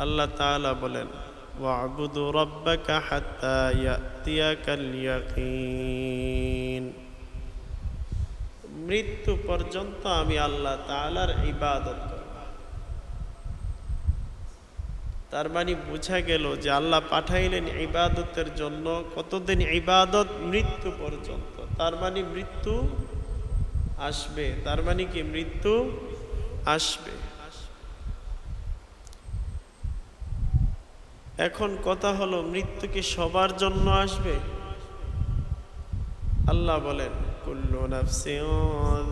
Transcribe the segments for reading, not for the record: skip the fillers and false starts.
আল্লাহ তাআলা বলেন, ওয়া'বুদু রাব্বাকা হাত্তা ইয়াতিয়াকাল ইয়াকিন। মৃত্যু পর্যন্ত আমি আল্লাহ তাআলার ইবাদত করব। তার মানে বোঝা গেল যে আল্লাহ পাঠাইলেন ইবাদতের জন্য। কতদিন ইবাদত? মৃত্যু পর্যন্ত। তার মানে মৃত্যু আসবে। তার মানে কি? মৃত্যু আসবে। এখন কথা হলো, মৃত্যু কি সবার জন্য আসবে? আল্লাহ বলেন, কুল্লু নাফসিন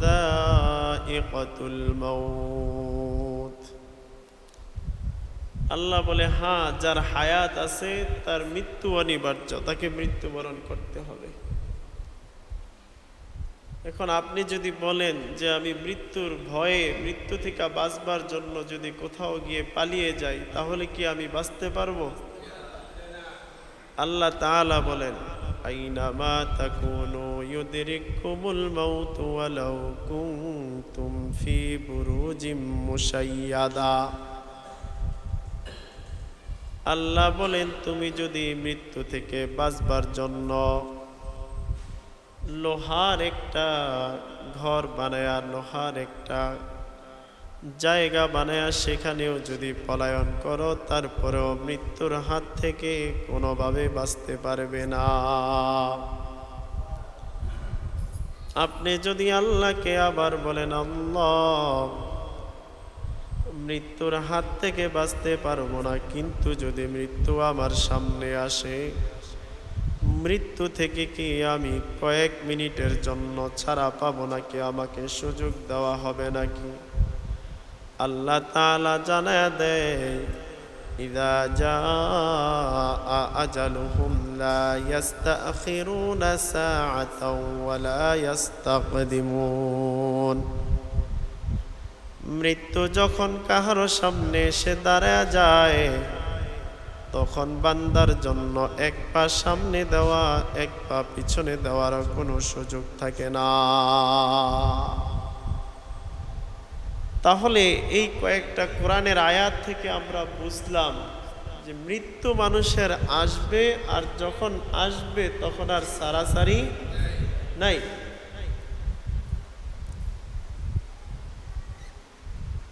যায়িকাতুল মাউত। আল্লাহ বলে, হ্যাঁ, যার হায়াত আছে তার মৃত্যু অনিবার্য, তাকে মৃত্যুবরণ করতে হবে। এখন আপনি যদি বলেন যে আমি মৃত্যুর ভয়ে, মৃত্যু থেকে বাঁচবার জন্য যদি কোথাও গিয়ে পালিয়ে যাই, তাহলে কি আমি বাঁচতে পারবো? আল্লাহ তাআলা বলেন, আইনামা তাকুনু ইউদরিকুমুল মাউত ওয়ালাউ কুনতুম ফি বুরুজিম মুশাইয়াদা। আল্লাহ বলেন, তুমি যদি মৃত্যু থেকে বাঁচবার জন্য লোহার একটা ঘর বানায়া, লোহার একটা জায়গা বানায়া সেখানেও যদি পলায়ন করো, তারপরেও মৃত্যুর হাত থেকে কোনোভাবে বাঁচতে পারবে না। আপনি যদি আল্লাহকে আবার বলেন, আল্লাহ, মৃত্যুর হাত থেকে বাঁচতে পারবো না, কিন্তু যদি মৃত্যু আমার সামনে আসে, মৃত্যু থেকে কি আমি কয়েক মিনিটের জন্য ছাড়া পাবো নাকি? আমাকে সুযোগ দেওয়া হবে নাকি? আল্লাহ তাআলা জানায়া দেয়, ইযা জাআ আজালুহুম লা ইস্তাখিরুনা সাআতাও ওয়া লা ইস্তাকদিমুন। মৃত্যু যখন কাহারো সামনে এসে দাঁড়ায় যায়, তখন বান্দার জন্য এক পা সামনে দেওয়া, এক পা পিছনে দেওয়ার কোনো সুযোগ থাকে না। তাহলে এই কয়েকটা কোরআনের আয়াত থেকে আমরা বুঝলাম যে মৃত্যু মানুষের আসবে, আর যখন আসবে তখন আর সারাসারি নাই।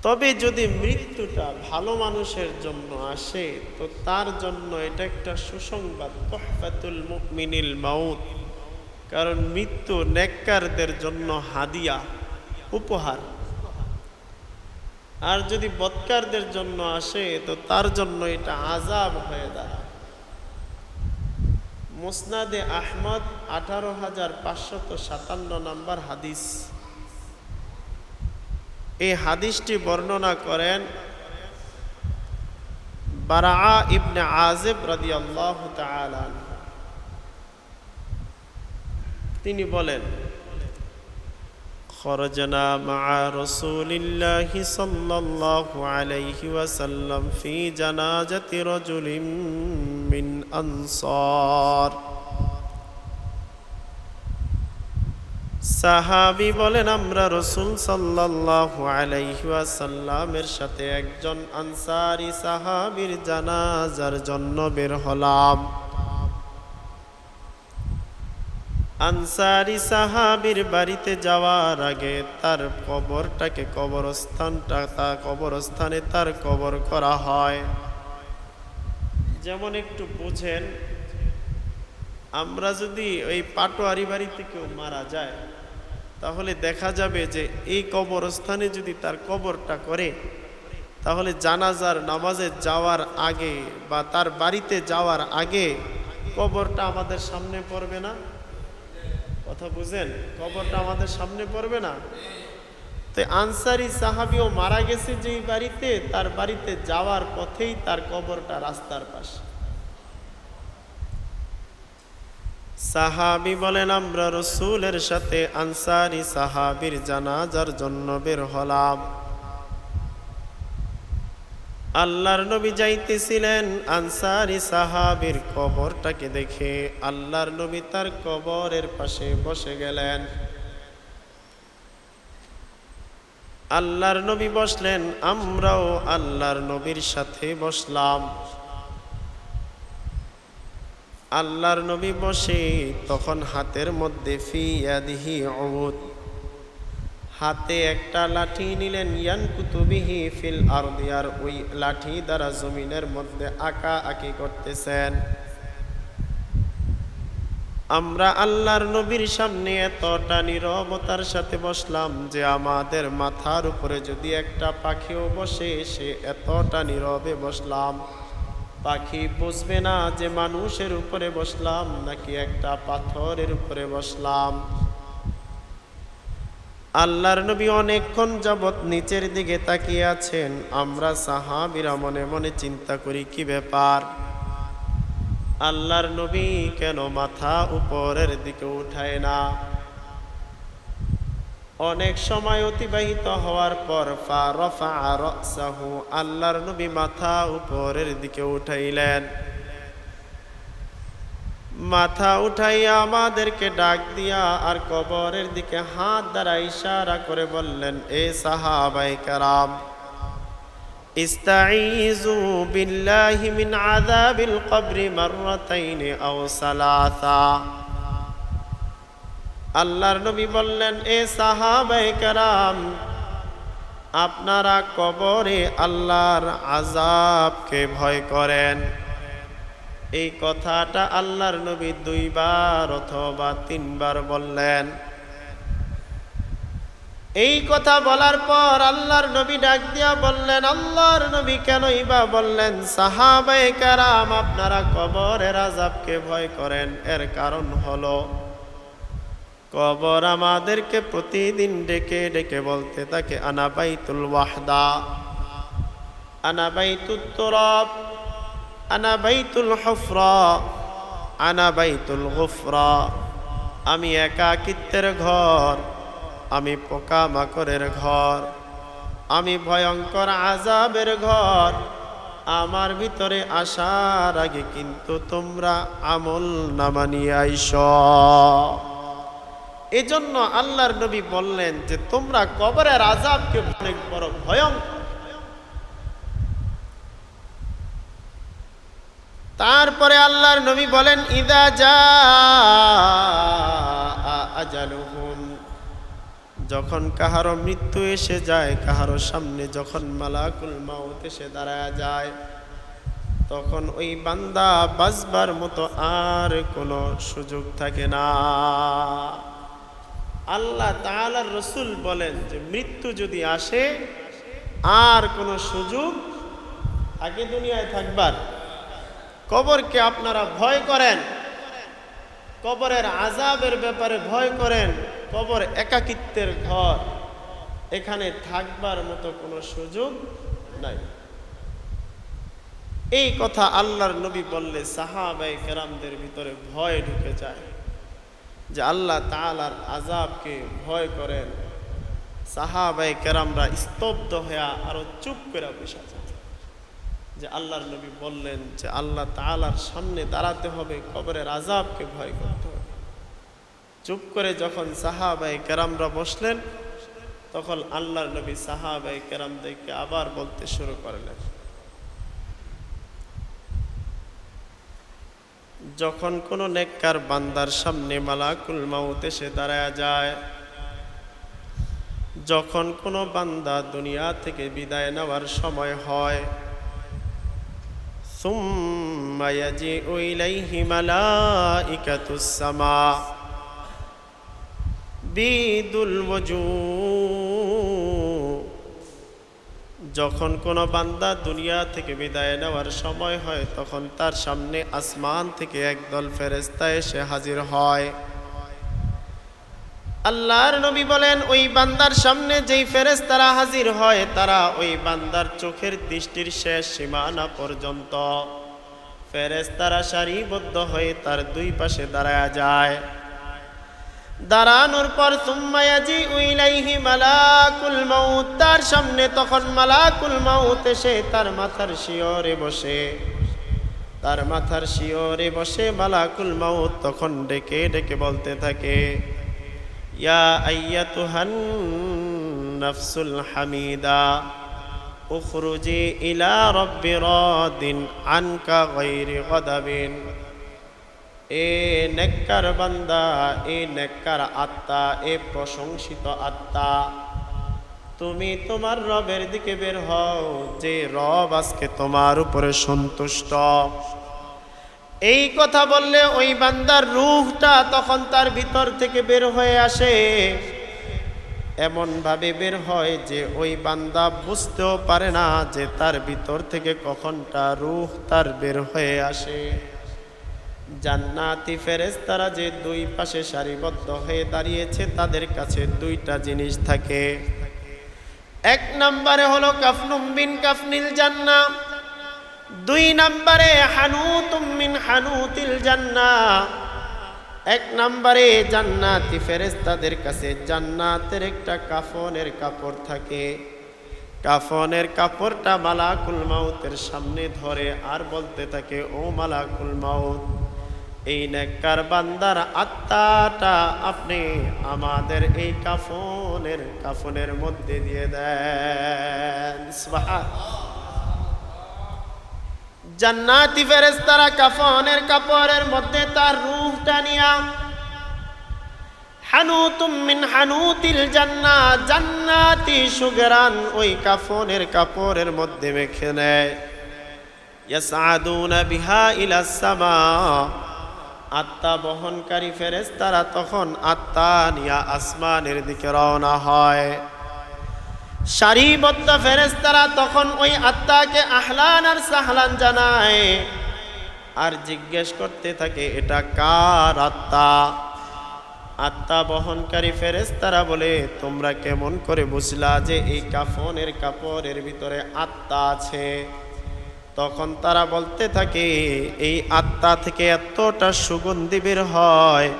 তবে যদি মৃত্যুটা ভালো মানুষের জন্য আসে, তো তার জন্য এটা একটা সুসংবাদ, তুহফাতুল মুমিনিল মাউত। কারণ মৃত্যু নেককারদের জন্য হাদিয়া, উপহার। আর যদি বদকারদের জন্য আসে, তো তার জন্য এটা আযাব হয়ে দাঁড়ায়। মুসনাদে আহমদ ১৮,৫৫৭ নম্বর হাদিস। এই হাদিসটি বর্ণনা করেন বারা ইবনে আযিব রাদিয়াল্লাহু তাআলা। তিনি বলেন, খরজনা মা রাসূলিল্লাহি সাল্লাল্লাহু আলাইহি ওয়াসাল্লাম ফি জানাজাতি রাজুলিন মিন আনসার। সাহাবী বলেন, আমরা রাসূল সাল্লাল্লাহু আলাইহি ওয়াসাল্লামের সাথে একজন আনসারী সাহাবীর জানাজার জন্য বের হলাম। আনসারী সাহাবীর বাড়িতে যাওয়ার আগে তার কবরস্থানে তার কবর করা হয়। যেমন একটু বুঝেন, আমরা যদি ওই পাটোয়ারি বাড়িতে কেউ মারা যায়, তাহলে দেখা যাবে যে এই কবরস্থানে যদি তার কবরটা করে, তাহলে জানাজার নামাজে যাওয়ার আগে বা তার বাড়িতে যাওয়ার আগে কবরটা আমাদের সামনে পড়বে না? কথা বুঝেন? কবরটা আমাদের সামনে পড়বে না? তো আনসারী সাহাবীও মারা গেছে যেই বাড়িতে, তার বাড়িতে যাওয়ার পথেই তার কবরটা রাস্তার পাশে। সাহাবী বলেন, আমরা রাসূলের সাথে আনসারী সাহাবীর জানাজার জন্য বের হলাম। আল্লাহর নবী যাইতেছিলেন, আনসারী সাহাবীর কবরটাকে দেখে আল্লাহর নবী তার কবরের পাশে বসে গেলেন। আল্লাহর নবী বসলেন, আমরাও আল্লাহর নবীর সাথে বসলাম। আল্লাহর নবী বসে তখন হাতের মধ্যে ফি ইয়াদিহি উদ, হাতে একটা লাঠি নিলেন, ইয়ানকুতুবিহি ফিল আরদি, আর ওই লাঠি দ্বারা জমিনের মধ্যে আঁকা আঁকি করতেছেন। আমরা আল্লাহর নবীর সামনে এতটা নীরবতার সাথে বসলাম যে আমাদের মাথার উপরে যদি একটা পাখিও বসে, সে এতটা নীরবে বসলাম, পাখি বুঝবে না যে মানুষের উপরে বসলাম নাকি একটা পাথরের উপরে বসলাম। আল্লাহর নবী অনেকক্ষণ যাবৎ নিচের দিকে তাকিয়ে আছেন। আমরা সাহাবীরা মনে মনে চিন্তা করি, কি ব্যাপার, আল্লাহর নবী কেন মাথা উপরের দিকে উঠায় না? অনেক সময় অতিবাহিত হওয়ার পর ফারাফা রাসাহু, আল্লাহর নবী মাথা উপরের দিকে উঠাইলেন। মাথা উঠাইয়া আমাদেরকে ডাক দিয়া আর কবরের দিকে হাত দ্বারা ইশারা করে বললেন, এ সাহাবায়ে কেরাম, ইস্তাঈযু বিল্লাহি মিন আযাবিল কবরি মাররাতাইন আও সালাসা। আল্লাহর নবী বললেন, এ সাহাবায়ে কেরাম, আপনারা কবরে আল্লাহর আযাবকে ভয় করেন। এই কথাটা আল্লাহর নবী 2 বার অথবা 3 বার বললেন। এই কথা বলার পর আল্লাহর নবী ডাক দিয়া বললেন, আল্লাহর নবী কেনই বা বললেন সাহাবায়ে কেরাম আপনারা কবরের আযাবকে ভয় করেন? এর কারণ হলো কবর আমাদেরকে প্রতিদিন ডেকে ডেকে বলতে থাকে, আনা বাইতুল ওয়াহদা, আনা বাইতুত তুরাব, আনা বাইতুল হুফরা, আনা বাইতুল গুফরা। আমি একাকিত্বের ঘর, আমি পোকামাকড়ের ঘর, আমি ভয়ঙ্কর আযাবের ঘর। আমার ভিতরে আসার আগে কিন্তু তোমরা আমল নামা নিয়ে আইসো। এজন্য আল্লাহর নবী বললেন যে তোমরা কবরের আযাবকে অনেক বড় ভয়ঙ্কর। তারপরে আল্লাহর নবী বলেন, ইদা জাআ আজালুহুম, যখন কাহারো মৃত্যু এসে যায়, কাহারো সামনে যখন মালাকুল মাউত এসে দাঁড়ায় যায়, তখন ওই বান্দা বাঁচবার মতো আর কোনো সুযোগ থাকে না। আল্লাহ তাআলার রাসূল বলেন যে মৃত্যু যদি আসে আর কোনো সুযোগ থাকে দুনিয়ায় থাকবার। কবরকে আপনারা ভয় করেন, কবরের আযাবের ব্যাপারে ভয় করেন। কবর একাকিত্বের ঘর, এখানে থাকবার মতো কোনো সুযোগ নাই। এই কথা আল্লাহর নবী বললে সাহাবায়ে কেরামদের ভিতরে ভয় ঢুকে যায় যে আল্লাহ তাআলার আযাবকে ভয় করেন। সাহাবায়ে কেরামরা স্তব্ধ হয়ে আরো চুপ করে বসে যায় যে আল্লাহর নবী বললেন যে আল্লাহ তাআলার সামনে দাঁড়াতে হবে, কবরের আযাবকে ভয় করতে হবে। চুপ করে যখন সাহাবায়ে কেরামরা বসলেন, তখন আল্লাহর নবী সাহাবায়ে কেরামদেরকে আবার বলতে শুরু করলেন, যখন কোনো নেককার বান্দার সামনে মালাকুল মাউত এসে দাঁড়ায় যায়, যখন কোনো বান্দা দুনিয়া থেকে বিদায় নেওয়ার সময় হয়, সুম্মা ইয়াজিউ ইলাইহি মালাইকাতুস সামা বিদুল ওয়াজুহ, যখন কোনো বান্দা দুনিয়া থেকে বিদায় নেওয়ার সময় হয়, তখন তার সামনে আসমান থেকে একদল ফেরেশতা এসে হাজির হয়। আল্লাহর নবী বলেন, ওই বান্দার সামনে যেই ফেরেশতারা হাজির হয়, তারা ওই বান্দার চোখের দৃষ্টির শেষ সীমানা পর্যন্ত ফেরেশতারা সারিবদ্ধ হয়ে তার 2 পাশে দাঁড়ায় যায়। দাঁড়ানোর পর সুম্মা ইয়াজিউ ইলাইহি মালাকুল মাউত, তার সামনে তখন মালাকুল মাউত এসে তার মাথার শিয়রে বসে, তার মাথার শিয়রে বসে মালাকুল মাউত তখন ডেকে ডেকে বলতে থাকে, ইয়া আইয়াতুহান নাফসুল হামিদা উখরুজি ইলা রব্বি রাদিন আনকা গায়রি গাদাবিন। এ নেককার বান্দা, এ নেককার আত্মা, এ প্রশংসিত আত্মা, তুমি তোমার রবের দিকে বের হও, যে রব আজকে তোমার উপরে সন্তুষ্ট। এই কথা বললে ওই বান্দার রূহটা তখন তার ভিতর থেকে বের হয়ে আসে। এমন ভাবে বের হয় যে ওই বান্দা বুঝতেও পারে না যে তার ভিতর থেকে কখনটা রূহ তার বের হয়ে আসে। জান্নাতি ফেরেশতারা যে দুই পাশে সারিবদ্ধ হয়ে দাঁড়িয়েছে, তাদের কাছে দুইটা জিনিস থাকে। এক নম্বরে হলো কাফনুম বিন কাফনিল জান্নাহ, দুই নম্বরে হানুতুম মিন হানুতিল জান্নাহ। এক নম্বরে জান্নাতি ফেরেশতাদের কাছে জান্নাতের একটা কাফনের কাপড় থাকে। কাফনের কাপড়টা মালাকুল মাউতের সামনে ধরে আর বলতে থাকে, ও মালাকুল মাউত, এই নেককার বান্দার আত্মাটা আপনি আমাদের এই কাফনের মধ্যে দিয়ে দেন। সুবহানাল্লাহ। জান্নাতি ফেরেশতারা কাফনের কাপড়ের মধ্যে তার রূহটা নিয়া হানুতুম মিন হানুতিল জান্নাহ, জান্নাতি সুগরান ওই কাফনের কাপড়ের মধ্যে মেখে নেয়। ইয়াসআদুনা বিহা ইলাস সামা, আত্মা বহনকারী ফেরেশতারা তখন আত্মা নিয়া আসমানের দিকে রওনা হয়। সারিবদ্ধ ফেরেশতারা তখন ওই আত্মাকে আহলান আর সাহলান জানায় আর জিজ্ঞেস করতে থাকে, এটা কার আত্মা? আত্মা বহনকারী ফেরেশতারা বলে, তোমরা কেমন করে বুঝলা যে এই কাফনের কাপড়ের ভিতরে আত্মা আছে? তখন তারা বলতে থাকে, এই আত্মা থেকে এতটা সুগন্ধি বের হয়,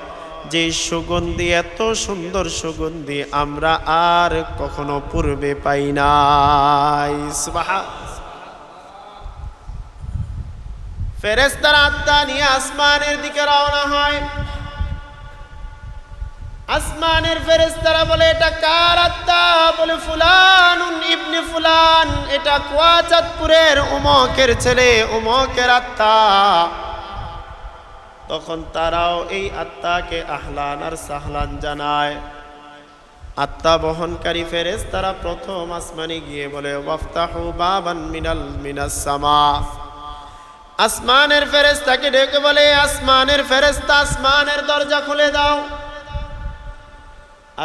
যে সুগন্ধি, এত সুন্দর সুগন্ধি আমরা আর কখনো পূর্বে পাই নাই। সুবহানাল্লাহ। ফেরেশতারা আত্মা নিয়ে আসমানের দিকে রওনা হয়। আসমানের ফেরেশতারা বলে, এটা কার আত্মা? বলে, ফুলানুন ইবনে ফুলান, এটা কুয়াচাঁদপুরের অমুকের ছেলে, অমুকের আত্মা। তখন তারাও এই আত্মাকে আহলান আর সাহলান জানায়। আত্মা বহনকারী ফেরেশতারা প্রথম আসমানে গিয়ে বলে, ওয়াফতাহু বাবান মিনাস সামা। আসমানের ফেরেশতাকে ডেকে বলে, আসমানের ফেরেশতা, আসমানের দরজা খুলে দাও।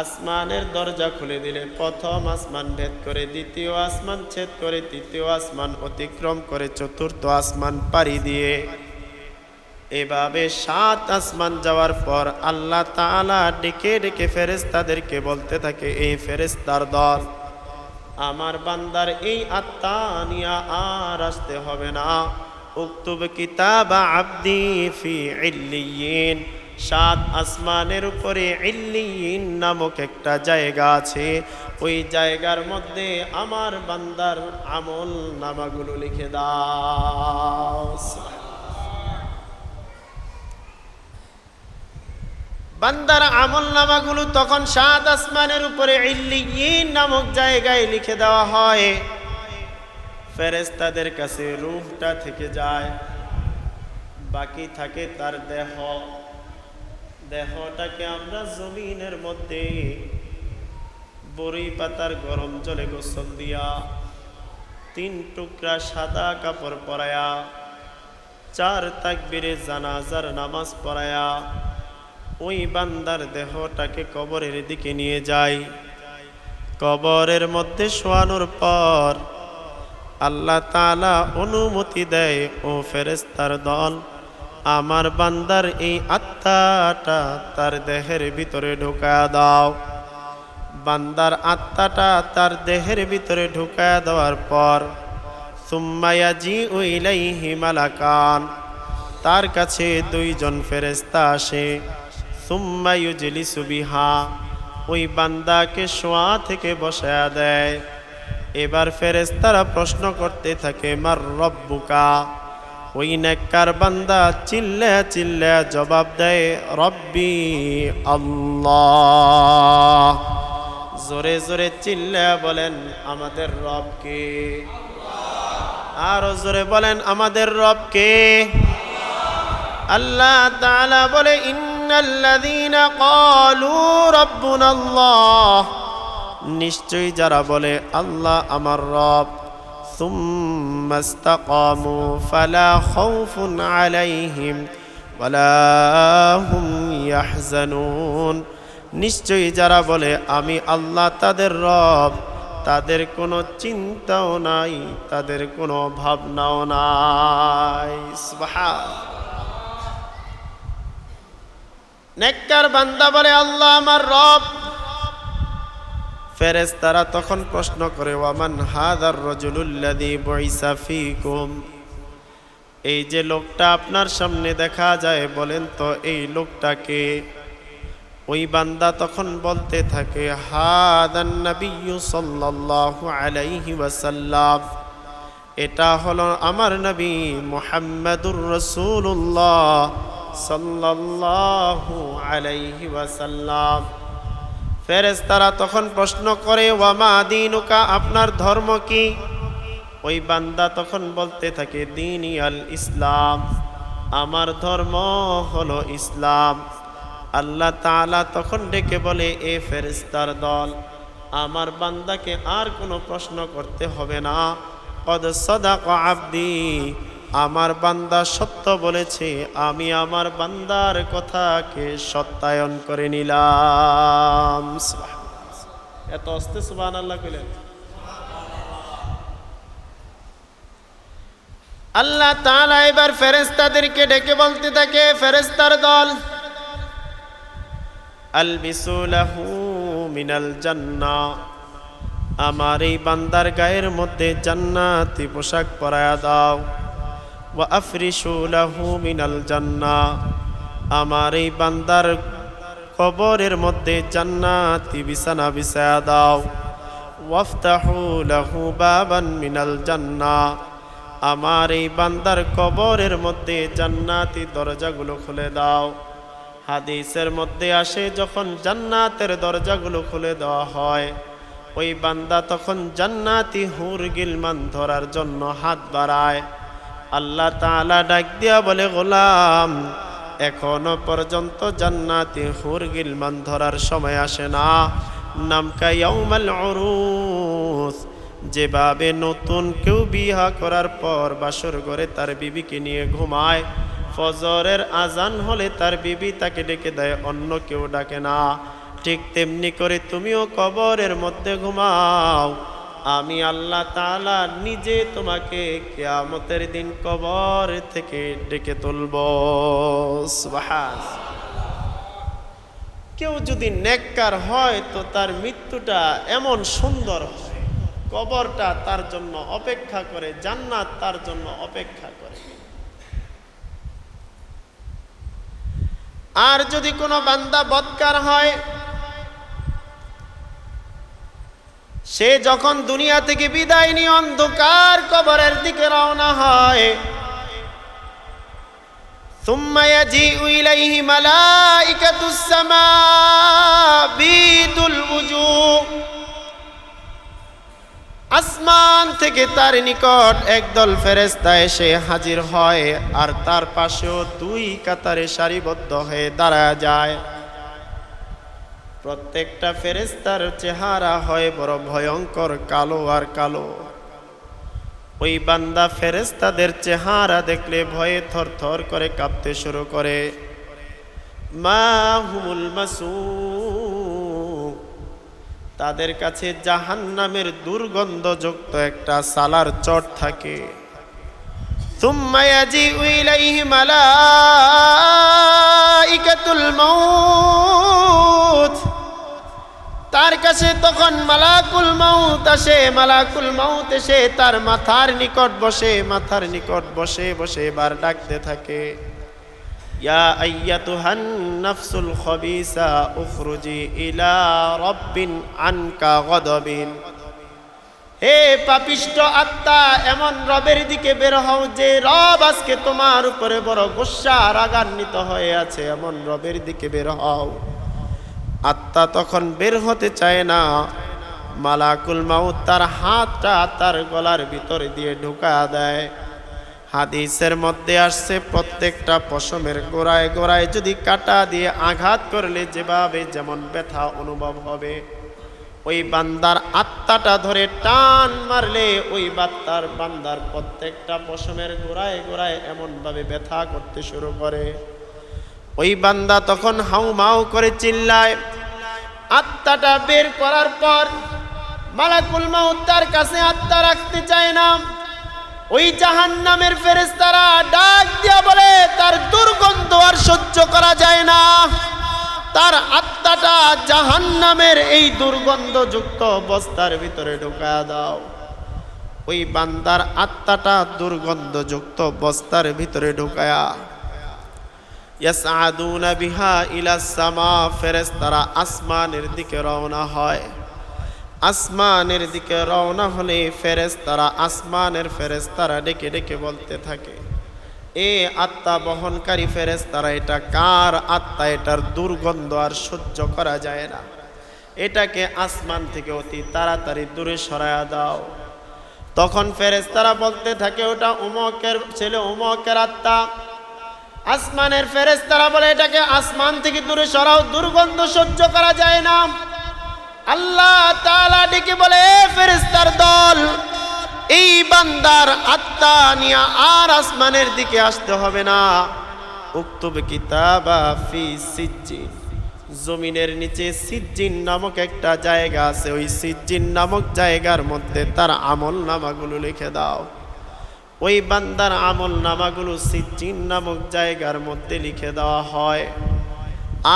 আসমানের দরজা খুলে দিলে প্রথম আসমান ভেদ করে দ্বিতীয় আসমান ছেদ করে তৃতীয় আসমান অতিক্রম করে চতুর্থ আসমান পাড়ি দিয়ে এভাবে 7 আসমান যাওয়ার পর আল্লাহ তাআলা ডেকে ডেকে ফেরেশতাদেরকে বলতে থাকে, এই ফেরেশতার দল, আমার বান্দার এই আত্মা নিয়ে আর আসতে হবে না। উকতুব কিতাবা আবদি ফি ইল্লিয়িন, 7 আসমানের উপরে ইল্লিয়িন নামক একটা জায়গা আছে। ওই জায়গার মধ্যে আমার বান্দার আমল নামাগুলো লিখে দাও। বান্দার আমল নামাগুলো তখন 7 আসমানের উপরে ইল্লিয়িন নামক জায়গায় লিখে দেওয়া হয়। ফেরেশতাদের কাছে রূহটা থেকে যায়, বাকি থাকে তার দেহ। দেহটাকে আমরা জমিনের মধ্যে বড়ি পাতার গরম জলে গোসল দিয়া 3 টুকরা সাদা কাপড় পরায়া 4 তাকবীরে জানাজার নামাজ পড়ায়া ওই বান্দার দেহটাকে কবরের দিকে নিয়ে যায়। কবরের মধ্যে শোয়ানোর পর আল্লাহ তাআলা অনুমতি দেয়, ও ফেরেশতার দল, আমার বান্দার এই আত্মাটা তার দেহের ভিতরে ঢুকায়া দাও। বান্দার আত্মাটা তার দেহের ভিতরে ঢুকায়া দেওয়ার পর সুম্মা ইয়াজিউ ইলাইহি মালাকান, তার কাছে 2 জন ফেরেশতা আসে। সুম্মা ইউজলিসু বিহা, ওই বান্দাকে শোয়া থেকে বসায়া দেয়। এবার ফেরেশতারা প্রশ্ন করতে থাকে, মার রব্বুকা? ওই নেককার বান্দা চিল্লা চিল্লা জবাব দেয়, রব্বি আল্লাহ। জোরে জোরে চিল্লা বলেন আমাদের রব কে? আরো জোরে বলেন আমাদের রব কে? আল্লাহ তাআলা বলে ইন্নাল্লাযীনা ক্বালু রাব্বুনাল্লাহ, নিশ্চয়ই যারা বলে আল্লাহ আমার রব, সুম্মা ইসতাকামু ফালা খাউফুন আলাইহিম ওয়ালা হুম ইয়াহজানুন, নিশ্চয়ই যারা বলে আমি আল্লাহ তাদের রব, তাদের কোনো চিন্তাও নাই, তাদের কোনো ভাবনাও নাই। সুবহানাল্লাহ। নেককার বান্দা বলে আল্লাহ আমার রব, ফেরেশতারা তখন প্রশ্ন করে ওয়ামান হাদার রাজুলুল্লাযী বুইসা ফীকুম, এই যে লোকটা আপনার সামনে দেখা যায় বলেন তো এই লোকটাকে? ওই বান্দা তখন বলতে থাকে হাদান নাবিয়্যু সাল্লাল্লাহু আলাইহি ওয়াসাল্লাম, এটা হলো আমার নবী মুহাম্মাদুর রাসূলুল্লাহ সাল্লাল্লাহু আলাইহি ওয়াসাল্লাম। ফেরেশতারা তখন প্রশ্ন করে ওয়ামা দীনুকা, আপনার ধর্ম কি? ওই বান্দা তখন বলতে থাকে দীনি আল ইসলাম, আমার ধর্ম হলো ইসলাম। আল্লাহ তাআলা তখন ডেকে বলে এ ফেরেশতার দল, আমার বান্দাকে আর কোনো প্রশ্ন করতে হবে না। কদ সাদাকা আবদি, আমার বান্দা সত্য বলেছে, আমি আমার বান্দার কথাকে সত্যায়ন করে নিলাম। এত অস্তে সুবহানাল্লাহ কইলেন। আল্লাহ তাআলা এবার ফেরেশতাদেরকে ডেকে বলতে থাকে ফেরেশতার দল, আলবিসু লাহু মিনাল জান্নাহ, আমার এই বান্দার গায়ের মধ্যে জান্নাতি পোশাক পরায়া দাও। ওয়া আফরিশু লাহু মিনাল জান্নাহ, আমার এই বান্দার কবরের মধ্যে জান্নাতি বিছানা বিছায়া দাও। ওয়াফতাহু লাহু বাবান মিনাল জান্নাহ, আমার এই বান্দার কবরের মধ্যে জান্নাতি দরজাগুলো খুলে দাও। হাদিসের মধ্যে আসে যখন জান্নাতের দরজাগুলো খুলে দেওয়া হয়, ওই বান্দা তখন জান্নাতি হুর গিলমান ধরার জন্য হাত বাড়ায়। আল্লাহ তাআলা ডাক দিয়া বলে গোলাম, এখনো পর্যন্ত জান্নাতি হুর গিলমান ধরার সময় আসে না। নামকা ইয়াউমাল উরুস, যেভাবে নতুন কেউ বিয়া করার পর বাসর ঘরে তার বিবিকে নিয়ে ঘুমায়, ফজরের আজান হলে তার বিবি তাকে ডেকে দেয়, অন্য কেউ ডাকে না। ঠিক তেমনি করে তুমিও কবরের মধ্যে ঘুমাও, আমি আল্লাহ তাআলা নিজে তোমাকে কিয়ামতের দিন কবর থেকে ডেকে তুলব। সুবহানাল্লাহ। কেউ যদি নেককার হয় তো তার মৃত্যুটা এমন সুন্দর হয়, কবরটা তার জন্য অপেক্ষা করে, জান্নাত তার জন্য অপেক্ষা করে। আর যদি কোনো বান্দা বদকার হয়, সে যখন দুনিয়া থেকে বিদায় নিয়ে অন্ধকার কবরের দিকে রওনা হয়, সুম্মা ইয়াজিউ ইলাইহি মালাইকাতুস সামা বিদুল ওয়ুজুহ, আসমান থেকে তার নিকট একদল ফেরেশতা এসে হাজির হয়, আর তার পাশেও দুই কাতারে সারিবদ্ধ হয়ে দাঁড়া যায়। প্রত্যেকটা ফেরেশতার চেহারা হয় বড় ভয়ঙ্কর, কালো আর কালো। ওই বান্দা ফেরেশতাদের চেহারা দেখলে ভয়ে থরথর করে কাঁপতে শুরু করে। মা হুমুল মাসুক, তাদের কাছে জাহান্নামের দুর্গন্ধযুক্ত একটা সালার চট থাকে। সুম্মা ইয়াজিউ ইলাইহি মালাইকাতুল মাউত, তার কাছে তখন মালাকুল মাউত আসে। মালাকুল মাউত এসে তার মাথার নিকট বসে, মাথার নিকট বসে বসে এবার ডাকতে থাকে, ইয়া আইয়াতুহান নাফসুল খবিসা উখরুজি ইলা রাব্বিন আনকা গদাবিন, হে পাপিষ্ট আত্মা, এমন রবের দিকে বের হও যে রব আজকে তোমার উপরে বড় গোসা রাগান্বিত হয়ে আছে, এমন রবের দিকে বের হও। আত্মা তখন বের হতে চায় না। মালাকুল মাউত তার হাতটা তার গলার ভিতর দিয়ে ঢুকা দেয়। হাদিসের মধ্যে আসছে প্রত্যেকটা পশমের গোড়ায় গোড়ায় যদি কাঁটা দিয়ে আঘাত করলে যেভাবে যেমন ব্যথা অনুভব হবে, ওই বান্দার আত্মাটা ধরে টান মারলে ওই বান্দার প্রত্যেকটা পশমের গোড়ায় গোড়ায় এমনভাবে ব্যথা করতে শুরু করে। ওই বান্দা তখন হাউমাউ করে চিল্লায়। আত্মাটা বের করার পর মালাকুল মাউত তার কাছে আত্মা রাখতে চায় না। ওই জাহান্নামের ফেরেশতারা ডাক দিয়া বলে, তার দুর্গন্ধ আর সহ্য করা যায় না, তার আত্মাটা জাহান্নামের এই দুর্গন্ধযুক্ত বস্তার ভিতরে ঢুকা দাও। ওই বান্দার আত্মাটা দুর্গন্ধযুক্ত বস্তার ভিতরে ঢুকায়া ইয়াসআদুনা বিহা ইলাস সামা, ফেরেশতারা আসমানের দিকে রওনা হয়। আসমানের দিকে রওনা হলে আসমানের ফেরেশতারা ডেকে ডেকে বলতে থাকে, এ আত্মা বহনকারী ফেরেশতারা, এটা কার আত্মা? এটার দুর্গন্ধ আর সহ্য করা যায় না, এটাকে আসমান থেকে অতি তাড়াতাড়ি দূরে সরায়া দাও। তখন ফেরেশতারা বলতে থাকে, ওটা উমকের ছেলে উমকের আত্মা। আসমানের ফেরেশতারা বলে, এটাকে আসমান থেকে দূরে সরাও, দুর্গন্ধ সহ্য করা যায় না। আল্লাহ তাআলা ডেকে বলে, ফেরেশতার দল, এই বান্দার আত্মা নিয়ে আর আসমানের দিকে আসতে হবে না। উক্তুব কিতাবা ফি সিজ্জিন, জমিনের নিচে সিজ্জিন নামক একটা জায়গা আছে, ওই সিজ্জিন নামক জায়গার মধ্যে তার আমল নামাগুলো লিখে দাও। ওই বান্দার আমল নামাগুলো সিজ্জিন নামক জায়গার মধ্যে লিখে দেওয়া হয়।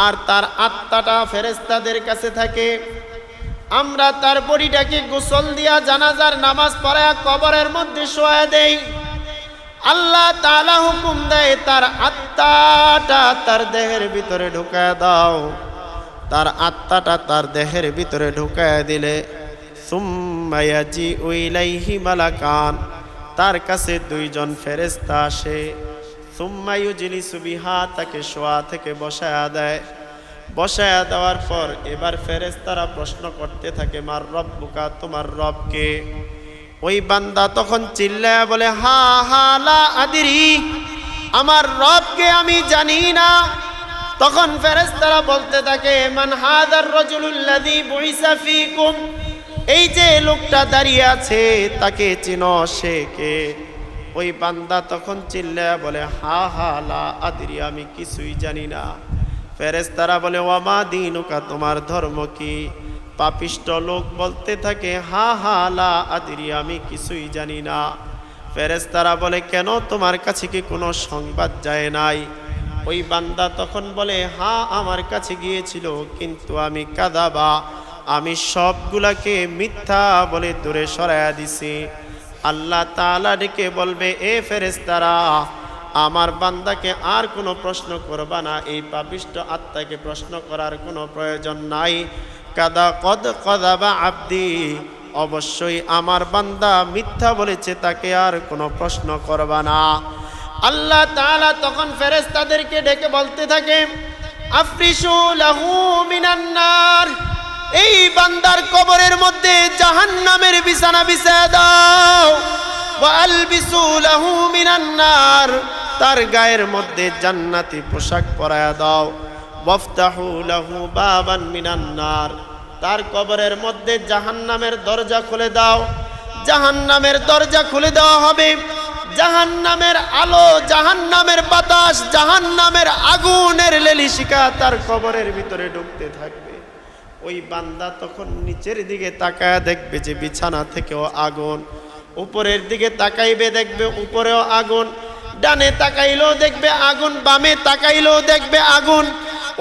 আর তার আত্মাটা ফেরেশতাদের কাছে থাকে। আমরা তার বডিটাকে গোসল দিয়া জানাজার নামাজ পড়ায়া কবরের মধ্যে শোয়া দেই। আল্লাহ তাআলা হুকুম দেয়, তার আত্মাটা তার দেহের ভিতরে ঢুকায় দাও। তার আত্মাটা তার দেহের ভিতরে ঢুকায় দিলে সুম্মা ইয়াজিউ ইলাইহি মালাকান, তার কাছে দুইজন ফেরেশতা আসে। সুম্মা ইউজলিসু বিহা, তাকে শোয়া থেকে বসায়া দেয়। বসায়া দেওয়ার পর এবার ফেরেশতারা প্রশ্ন করতে থাকে, মার রব্বুকা, তোমার রব কে? ওই বান্দা তখন চিল্লায়া বলে, হা হা লা আদরি, আমার রবকে আমি জানি না। তখন ফেরেশতারা বলতে থাকে, মান হাদার রাজুলুল্লাযী বুইসা ফীকুম, এই যে লোকটা দাঁড়িয়ে আছে তাকে চিনো, সে কে? ওই বান্দা তখন চিল্লায়া বলে, হা হা লা আদরি, আমি কিছুই জানি না। ফেরেশতারা বলে, ওয়ামা দীনুকা, তোমার ধর্ম কি? পাপিষ্ট লোক বলতে থাকে, হা হা লা আদরি, আমি কিছুই জানি না। ফেরেশতারা বলে, কেন, তোমার কাছে কি কোনো সংবাদ যায় নাই? ওই বান্দা তখন বলে, হ্যাঁ আমার কাছে গিয়েছিল, কিন্তু আমি কাযাবা, আমি সবগুলাকে মিথ্যা বলে দূরে সরাইয়া দিছি। আল্লাহ তাআলা ডেকে বলবে, এ ফেরেশতারা, আমার বান্দাকে আর কোনো প্রশ্ন করবা না, এই পাপিষ্ট আত্মাকে প্রশ্ন করার কোনো প্রয়োজন নাই। কাযাবা আবদি, অবশ্যই আমার বান্দা মিথ্যা বলেছে, তাকে আর কোনো প্রশ্ন করবা না। আল্লাহ তাআলা তখন ফেরেশতাদেরকে ডেকে বলতে থাকে, আফরিশু লাহু মিনান নার, এই বান্দার কবরের মধ্যে জাহান্নামের বিছানা বিছায়া দাও। ওয়া আলবিসু লাহু মিনান নার, তার গায়ের মধ্যে জান্নাতি পোশাক পরায়া দাও। ওয়াফতাহু লাহু বাবান মিনান নার, তার কবরের মধ্যে জাহান্নামের দরজা খুলে দাও। জাহান্নামের দরজা খুলে দেওয়া হবে। জাহান্নামের আলো, জাহান্নামের বাতাস, জাহান্নামের আগুনের লেলিশিকা তার কবরের ভিতরে ঢুকতে থাকবে। ওই বান্দা তখন নিচের দিকে তাকায় দেখবে যে বিছানা থেকেও আগুন, উপরের দিকে তাকাইবে দেখবে উপরেও আগুন, ডানে তাকাইলেও দেখবে আগুন, বামে তাকাইলেও দেখবে আগুন।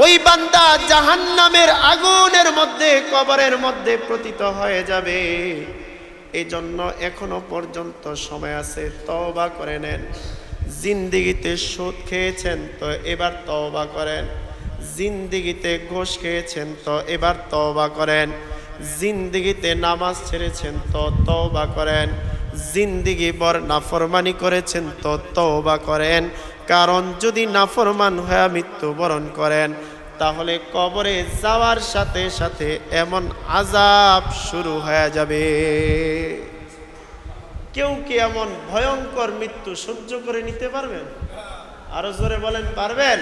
ওই বান্দা জাহান্নামের আগুনের মধ্যে কবরের মধ্যে পতিত হয়ে যাবে। এই জন্য এখনো পর্যন্ত সময় আছে, তওবা করে নেন। জিন্দিগিতে সুদ খেয়েছেন তো এবার তওবা করেন। জিন্দিগিতে ঘুষ খেয়েছেন তো এবার তওবা করেন। জিন্দিগিতে নামাজ ছেড়েছেন তো তওবা করেন। জিন্দিগি ভর নাফরমানি করেছেন তো তওবা করেন। কারণ যদি নাফরমান হয়ে মৃত্যুবরণ করেন তাহলে কবরে যাওয়ার সাথে সাথে এমন আযাব শুরু হয়ে যাবে। কেউ কি এমন ভয়ঙ্কর মৃত্যু সহ্য করে নিতে পারবেন? আরো জোরে বলেন, পারবেন?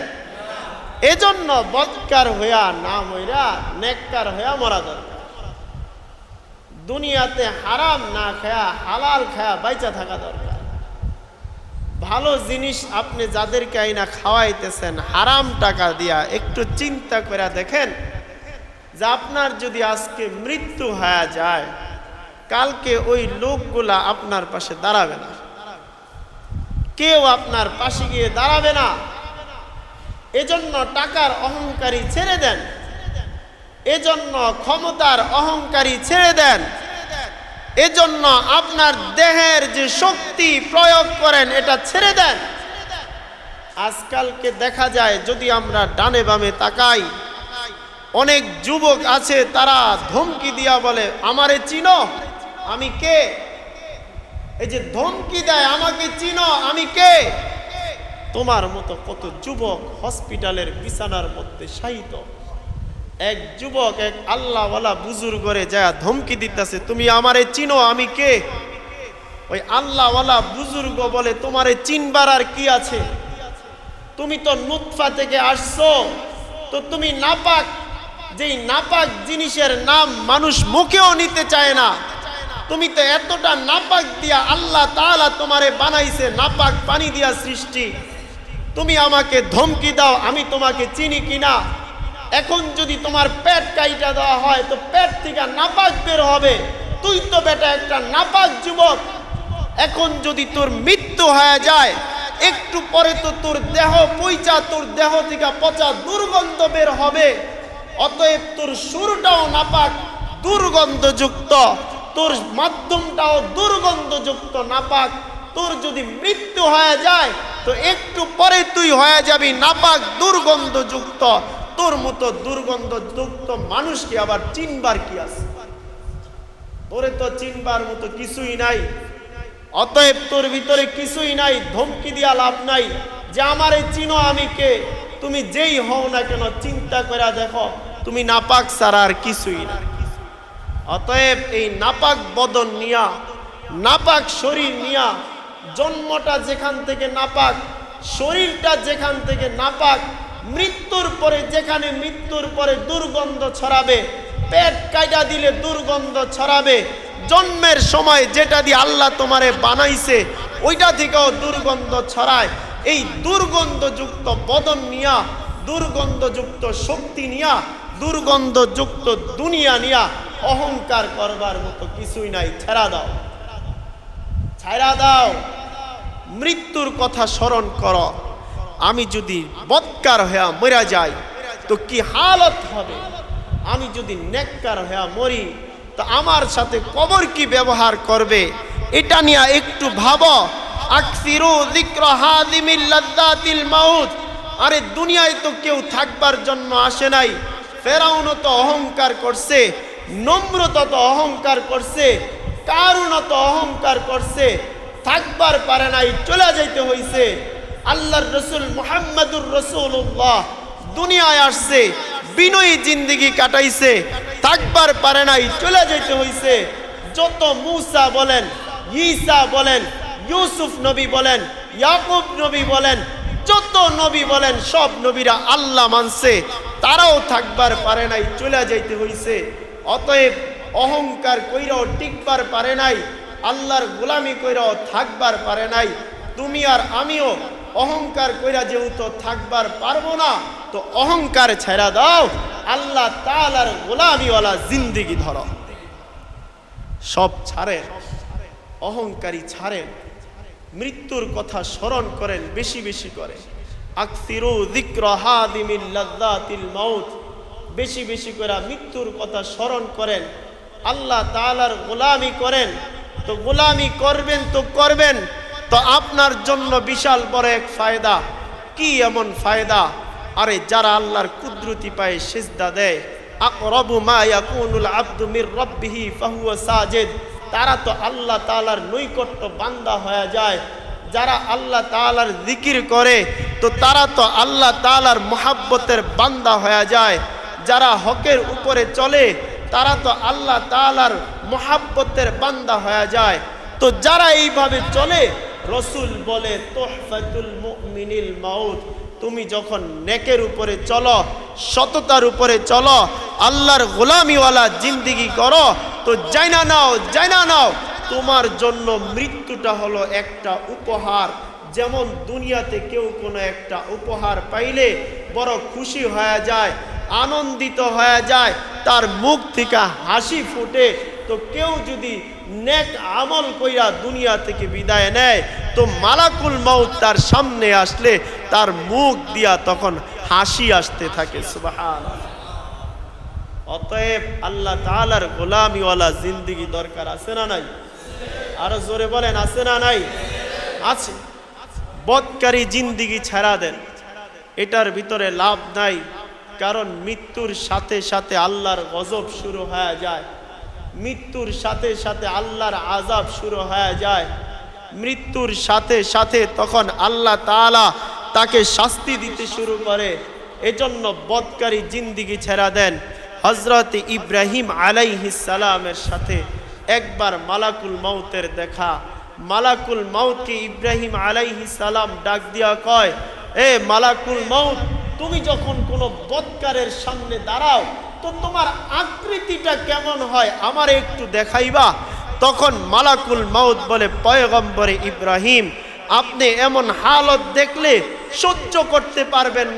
এজন্য বদকার হইয়া না মইরা নেককার হইয়া মরা দরকার। দুনিয়াতে হারাম না খায়া হালাল খায়া বাইচা থাকা দরকার। ভালো জিনিস আপনি যাদেরকে আইনা খাওয়াইতেছেন হারাম টাকা দিয়া, একটু চিন্তা করে দেখেন যে আপনার যদি আজকে মৃত্যু হয়ে যায়, কালকে ওই লোকগুলা আপনার পাশে দাঁড়াবে না, কেউ আপনার পাশে গিয়ে দাঁড়াবে না। এজন্য টাকার অহংকারী ছেড়ে দেন, এজন্য ক্ষমতার অহংকারী ছেড়ে দেন, এজন্য আপনার দেহের যে শক্তি প্রয়োগ করেন এটা ছেড়ে দেন। আজকালকে দেখা যায় যদি আমরা ডানে বামে তাকাই, অনেক যুবক আছে তারা ধমকি দিয়া বলে আমারে চিনো, আমি কে? এই যে ধমকি দেয় আমাকে চিনো, আমি কে? তোমার মতো কত যুবক হসপিটালের বিছানার মধ্যে শায়িত। এক যুবক এক আল্লাহওয়ালা বুজুর্গরে যায় ধমকি দিতেছে, তুমি আমারে চিনো, আমি কে? ওই আল্লাহওয়ালা বুজুর্গ বলে, তোমারে চিনবার আর কি আছে? তুমি তো নুতফা থেকে আসছো, তো তুমি নাপাক। যেই নাপাক জিনিসের নাম মানুষ মুখেও নিতে চায় না, তুমি তো এতটা নাপাক দিয়া আল্লাহ তাআলা তোমারে বানাইছে, নাপাক পানি দিয়া সৃষ্টি। তুমি আমাকে ধমকি দাও আমি তোমাকে চিনি কিনা? এখন যদি তোমার পেট কাইটা দেওয়া হয় তো পেট থেকে নাপাক বের হবে। তুই তো বেটা একটা নাপাক যুবক। এখন যদি তোর মৃত্যু হয়ে যায়, একটু পরে তো তোর দেহ পয়চা, তোর দেহ থেকে পচা দুর্গন্ধ বের হবে। অতএব তোর সুরটাও নাপাক, দুর্গন্ধযুক্ত, তোর মাধ্যমটাও দুর্গন্ধযুক্ত, নাপাক। তোর যদি মৃত্যু হয়ে যায় তো একটু পরে তুই হয়ে যাবি নাপাক, দুর্গন্ধযুক্ত। তোর মতো দুর্গন্ধযুক্ত মানুষকে আবার চিনবার কি আছে? তোরে তো চিনবার মতো কিছুই নাই। অতএব তোর ভিতরে কিছুই নাই, ধমকি দিয়া লাভ নাই যে আমারে চিনো, আমি কে। তুমি যেই হও না কেন চিন্তা করে দেখো, তুমি নাপাক ছাড়া আর কিছুই না। অতএব এই নাপাক বদন নিয়া, নাপাক শরীর নিয়া, জন্মটা যেখান থেকে নাপাক, শরীরটা যেখান থেকে নাপাক, মৃত্যুর পরে যেখানে মৃত্যুর পরে দুর্গন্ধ ছড়াবে, পেট কাইটা দিলে দুর্গন্ধ ছড়াবে, জন্মের সময় যেটা দিয়ে আল্লাহ তোমারে বানাইছে ওইটা থেকেও দুর্গন্ধ ছড়ায়। এই দুর্গন্ধযুক্ত বদন নিয়া, দুর্গন্ধযুক্ত শক্তি নিয়া, দুর্গন্ধযুক্ত দুনিয়া নিয়া অহংকার করবার মতো কিছুই নাই। ছেড়া দাও, ছাইরা দাও। মৃত্যুর কথা স্মরণ করো। আমি যদি বদকার হইয়া মরা যাই তো কি হালত হবে? আমি যদি নেককার হইয়া মরি তো আমার সাথে কবর কি ব্যবহার করবে? এটা নিয়ে একটু ভাবো। আকসিরু যিকরা হাদিমিল লাযযাতিল মাউত। আরে দুনিয়ায় তো কেউ থাকবার জন্য আসে নাই। ফেরাউনও তো অহংকার করছে, নম্রতা তো অহংকার করছে, কারুনও তো অহংকার করছে, থাকবার পারে নাই, চলে যাইতে হইছে। আল্লাহর রাসূল মুহাম্মদুর রাসূলুল্লাহ দুনিয়ায় আসছে, বিনয়ী জিন্দেগি কাটাইছে, থাকবার পারে নাই, চলে যাইতে হইছে। যত মূসা বলেন, ঈসা বলেন, ইউসুফ নবী বলেন, ইয়াকুব নবী বলেন, যত নবী বলেন, সব নবীরা আল্লাহ মানছে, তারাও থাকবার পারে নাই, চলে যাইতে হইছে। অতএব অহংকার কইরাও টিকবার পারে নাই, আল্লাহর গোলামি কইরাও থাকবার পারে নাই। তুমি আর আমিও অহংকার কইরা যেহেতু থাকবার পারবো না, তো অহংকার ছেড়া দাও, আল্লাহ তাআলার গোলামিওয়ালা জিন্দেগি ধরো। সব ছাড়েন, অহংকারী ছাড়েন, মৃত্যুর কথা স্মরণ করেন বেশি বেশি করে। আকসিরু যিকরা হাদিমিল লাযযাতিল মাউত। বেশি বেশি করে মৃত্যুর কথা স্মরণ করেন, আল্লাহ তাআলার গোলামি করেন। তো গোলামি করবেন তো করবেন, তো আপনার জন্য বিশাল বড় এক ফায়দা। কি এমন ফায়দা? আরে যারা আল্লাহর কুদরতি পায়ে সিজদা দেয়, আকরাবু মা ইয়াকুনুল আবদু মির রাব্বিহি ফাহুয়া সাজিদ, তারা তো আল্লাহ তাআলার নৈকট্য বান্দা হয়ে যায়। যারা আল্লাহ তাআলার জিকির করে, তো তারা তো আল্লাহ তাআলার মুহাব্বতের বান্দা হয়ে যায়। যারা হকের উপরে চলে তারা তো আল্লাহ তাআলার মুহাব্বতের বান্দা হয়ে যায়। তো যারা এইভাবে চলে, রসুল বলে তুহফাতুল মুমিনিল মাউত, তুমি যখন নেকের উপরে চলো, সততার উপরে চলো, আল্লাহর গোলামিওয়ালা জিন্দেগি করো, তো জানা নাও তোমার জন্য মৃত্যুটা হলো একটা উপহার। যেমন দুনিয়াতে কেউ কোনো একটা উপহার পাইলে বড় খুশি হয়ে যায়, আনন্দিত হয়ে যায়, তার মুখ থেকে হাসি ফুটে, তো কেউ যদি নেক আমল কইরা দুনিয়া থেকে বিদায় নেয়, তো মালাকুল মাউত তার সামনে আসলে তার মুখ দিয়া তখন হাসি আসতে থাকে। সুবহানাল্লাহ। অতএব আল্লাহ তাআলার গোলামিওয়ালা জিন্দেগি দরকার, আছে না নাই? আরো জোরে বলেন, আছে না নাই? আছে। বদকারী জিন্দেগি ছাড়া দেন, এটার ভিতরে লাভ নাই। কারণ মৃত্যুর সাথে সাথে আল্লাহর গজব শুরু হয়ে যায়, মৃত্যুর সাথে সাথে আল্লাহর আযাব শুরু হয়ে যায়, মৃত্যুর সাথে সাথে তখন আল্লাহ তাআলা তাকে শাস্তি দিতে শুরু করে। এজন্য বদকারী জিন্দেগি ছেড়া দেন। হযরত ইব্রাহিম আলাইহিস সালামের সাথে একবার মালাকুল মাউতের দেখা। মালাকুল মাউতকে ইব্রাহিম আলাইহিস সালাম ডাক দিয়া কয়, এ মালাকুল মাউত, তুমি যখন কোনো বদকারের সামনে দাঁড়াও তো তোমার আকৃতিটা কেমন হয় আমারে একটু দেখাইবা? তখন মালাকুল মাউত বলে, পয়গম্বরে ইব্রাহিম, আপনি এমন হালত দেখলে সহ্য করতে পারবেন না।